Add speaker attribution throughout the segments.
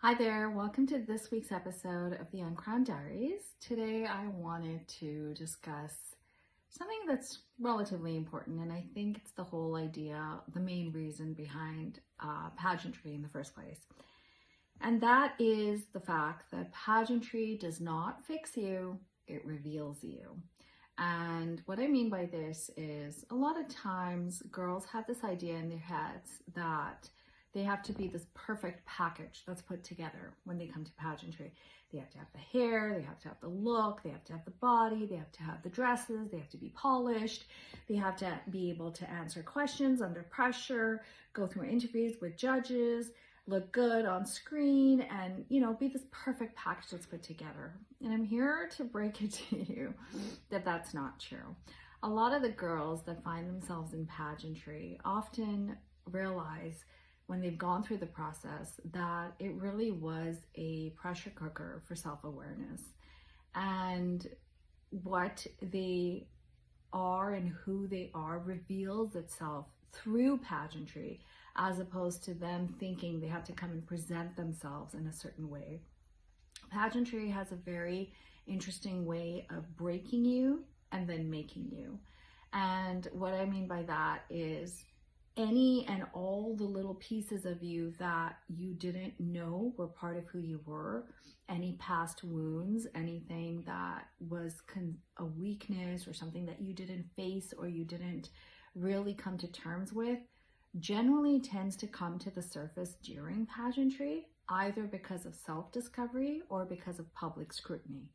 Speaker 1: Hi there, welcome to this week's episode of the Uncrowned Diaries. Today I wanted to discuss something that's relatively important, and I think it's the whole idea, the main reason behind pageantry in the first place. And that is the fact that pageantry does not fix you, it reveals you. And what I mean by this is a lot of times girls have this idea in their heads that they have to be this perfect package that's put together when they come to pageantry. They have to have the hair, they have to have the look, they have to have the body, they have to have the dresses, they have to be polished, they have to be able to answer questions under pressure, go through interviews with judges, look good on screen, and be this perfect package that's put together. And I'm here to break it to you that that's not true. A lot of the girls that find themselves in pageantry often realize when they've gone through the process that it really was a pressure cooker for self-awareness, and what they are and who they are reveals itself through pageantry, as opposed to them thinking they have to come and present themselves in a certain way. Pageantry has a very interesting way of breaking you and then making you. And what I mean by that is any and all the little pieces of you that you didn't know were part of who you were, any past wounds, anything that was a weakness or something that you didn't face or you didn't really come to terms with, generally tends to come to the surface during pageantry, either because of self-discovery or because of public scrutiny.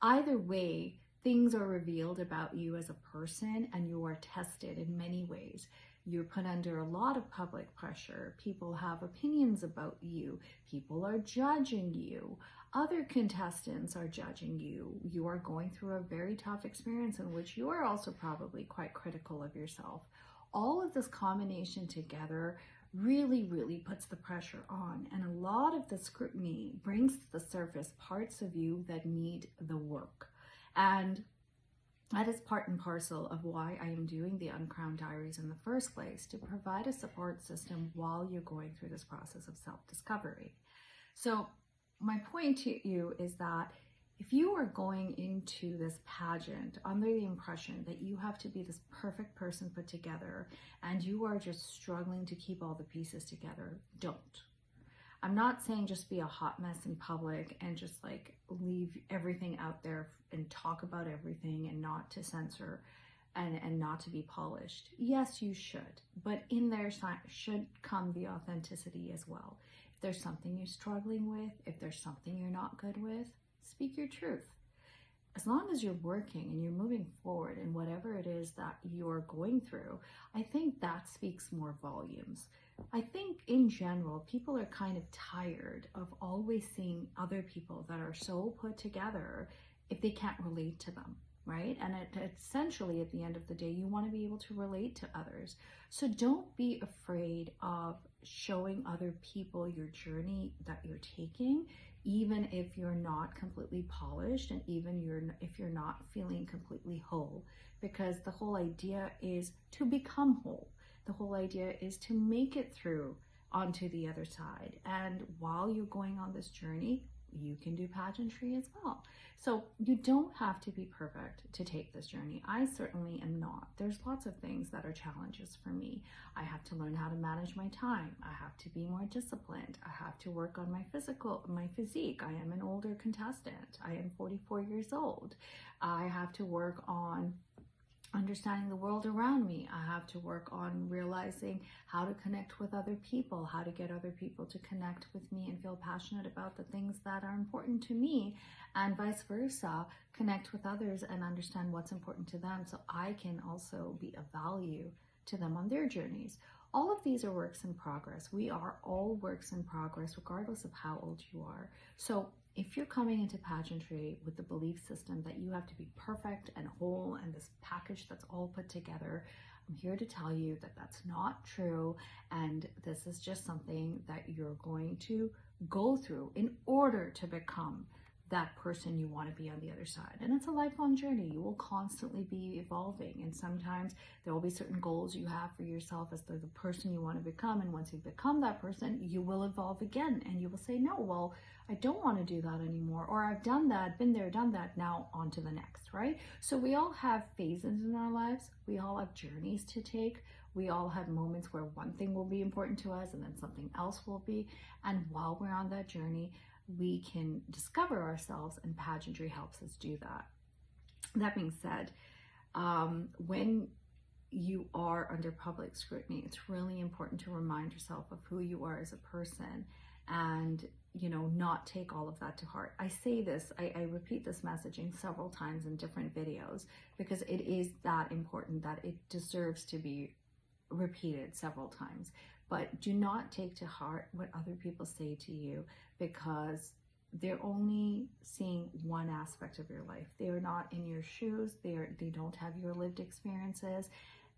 Speaker 1: Either way, things are revealed about you as a person, and you are tested in many ways. You're put under a lot of public pressure. People have opinions about you. People are judging you. Other contestants are judging you. You are going through a very tough experience in which you are also probably quite critical of yourself. All of this combination together really puts the pressure on, and a lot of the scrutiny brings to the surface parts of you that need the work. And that is part and parcel of why I am doing the Uncrowned Diaries in the first place, to provide a support system while you're going through this process of self-discovery. So my point to you is that if you are going into this pageant under the impression that you have to be this perfect person put together and you are just struggling to keep all the pieces together, don't. I'm not saying just be a hot mess in public and just like leave everything out there and talk about everything and not to censor and not to be polished. Yes, you should, but in there should come the authenticity as well. If there's something you're struggling with, if there's something you're not good with, speak your truth. As long as you're working and you're moving forward in whatever it is that you're going through, I think that speaks more volumes. I think in general, people are kind of tired of always seeing other people that are so put together if they can't relate to them, right? And essentially at the end of the day, you want to be able to relate to others. So don't be afraid of showing other people your journey that you're taking, even if you're not completely polished and even if you're not feeling completely whole, because the whole idea is to become whole. The whole idea is to make it through onto the other side. And while you're going on this journey, you can do pageantry as well. So you don't have to be perfect to take this journey. I certainly am not. There's lots of things that are challenges for me. I have to learn how to manage my time. I have to be more disciplined. I have to work on my physique. I am an older contestant. I am 44 years old. I have to work on understanding the world around me. I have to work on realizing how to connect with other people, how to get other people to connect with me and feel passionate about the things that are important to me, and vice versa, connect with others and understand what's important to them so I can also be of value to them on their journeys. All of these are works in progress. We are all works in progress, regardless of how old you are. So if you're coming into pageantry with the belief system that you have to be perfect and whole and this package that's all put together, I'm here to tell you that that's not true, and this is just something that you're going to go through in order to become that person you want to be on the other side. And it's a lifelong journey. You will constantly be evolving. And sometimes there will be certain goals you have for yourself as the person you want to become. And once you become that person, you will evolve again. And you will say, no, well, I don't want to do that anymore. Or I've done that, been there, done that, now on to the next, right? So we all have phases in our lives. We all have journeys to take. We all have moments where one thing will be important to us and then something else will be. And while we're on that journey, we can discover ourselves, and pageantry helps us do that. That being said, when you are under public scrutiny, it's really important to remind yourself of who you are as a person and, not take all of that to heart. I say this, I repeat this messaging several times in different videos because it is that important that it deserves to be repeated several times. But do not take to heart what other people say to you, because they're only seeing one aspect of your life. They are not in your shoes. They don't have your lived experiences,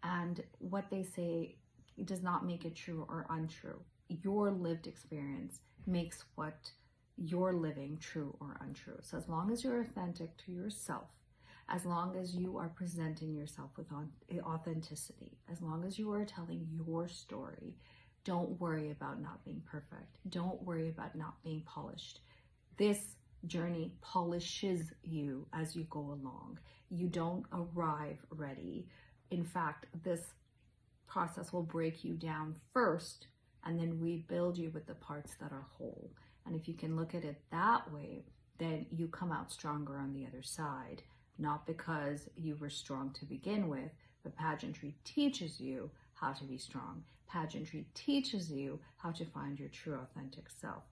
Speaker 1: and what they say does not make it true or untrue. Your lived experience makes what you're living true or untrue. So as long as you're authentic to yourself, as long as you are presenting yourself with authenticity, as long as you are telling your story, don't worry about not being perfect. Don't worry about not being polished. This journey polishes you as you go along. You don't arrive ready. In fact, this process will break you down first and then rebuild you with the parts that are whole. And if you can look at it that way, then you come out stronger on the other side. Not because you were strong to begin with, but pageantry teaches you how to be strong. Pageantry teaches you how to find your true authentic self.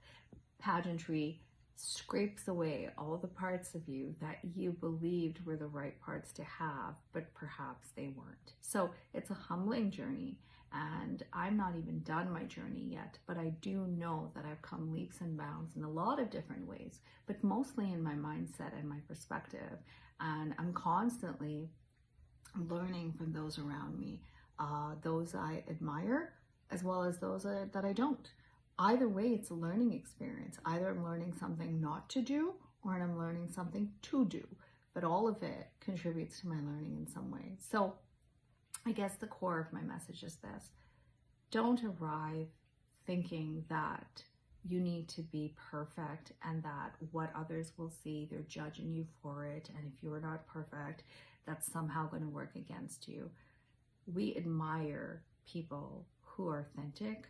Speaker 1: Pageantry scrapes away all the parts of you that you believed were the right parts to have, but perhaps they weren't. So it's a humbling journey, and I'm not even done my journey yet, but I do know that I've come leaps and bounds in a lot of different ways, but mostly in my mindset and my perspective. And I'm constantly learning from those around me, those I admire, as well as those that I don't. Either way, it's a learning experience. Either I'm learning something not to do, or I'm learning something to do. But all of it contributes to my learning in some way. So I guess the core of my message is this. Don't arrive thinking that you need to be perfect and that what others will see, they're judging you for it. And if you're not perfect, that's somehow going to work against you. We admire people who are authentic.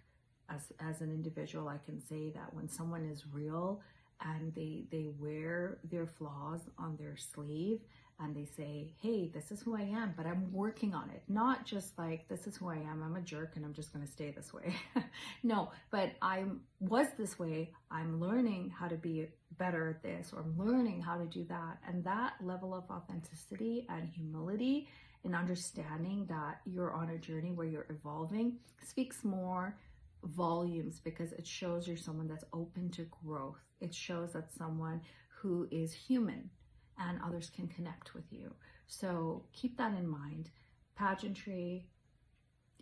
Speaker 1: As an individual, I can say that when someone is real and they wear their flaws on their sleeve and they say, hey, this is who I am, but I'm working on it. Not just like, this is who I am, I'm a jerk and I'm just going to stay this way. No, but I was this way. I'm learning how to be better at this, or I'm learning how to do that. And that level of authenticity and humility and understanding that you're on a journey where you're evolving speaks more volumes, because it shows you're someone that's open to growth. It shows that someone who is human and others can connect with you. So keep that in mind. Pageantry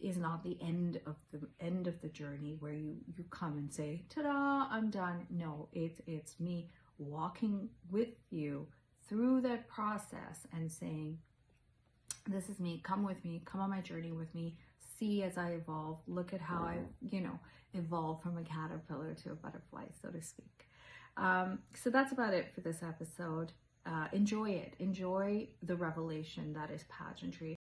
Speaker 1: is not the end of the journey where you come and say, ta-da, I'm done. No, it's me walking with you through that process and saying, this is me, come with me, come on my journey with me, see as I evolve, look at how I, evolved from a caterpillar to a butterfly, so to speak. So that's about it for this episode. Enjoy it. Enjoy the revelation that is pageantry.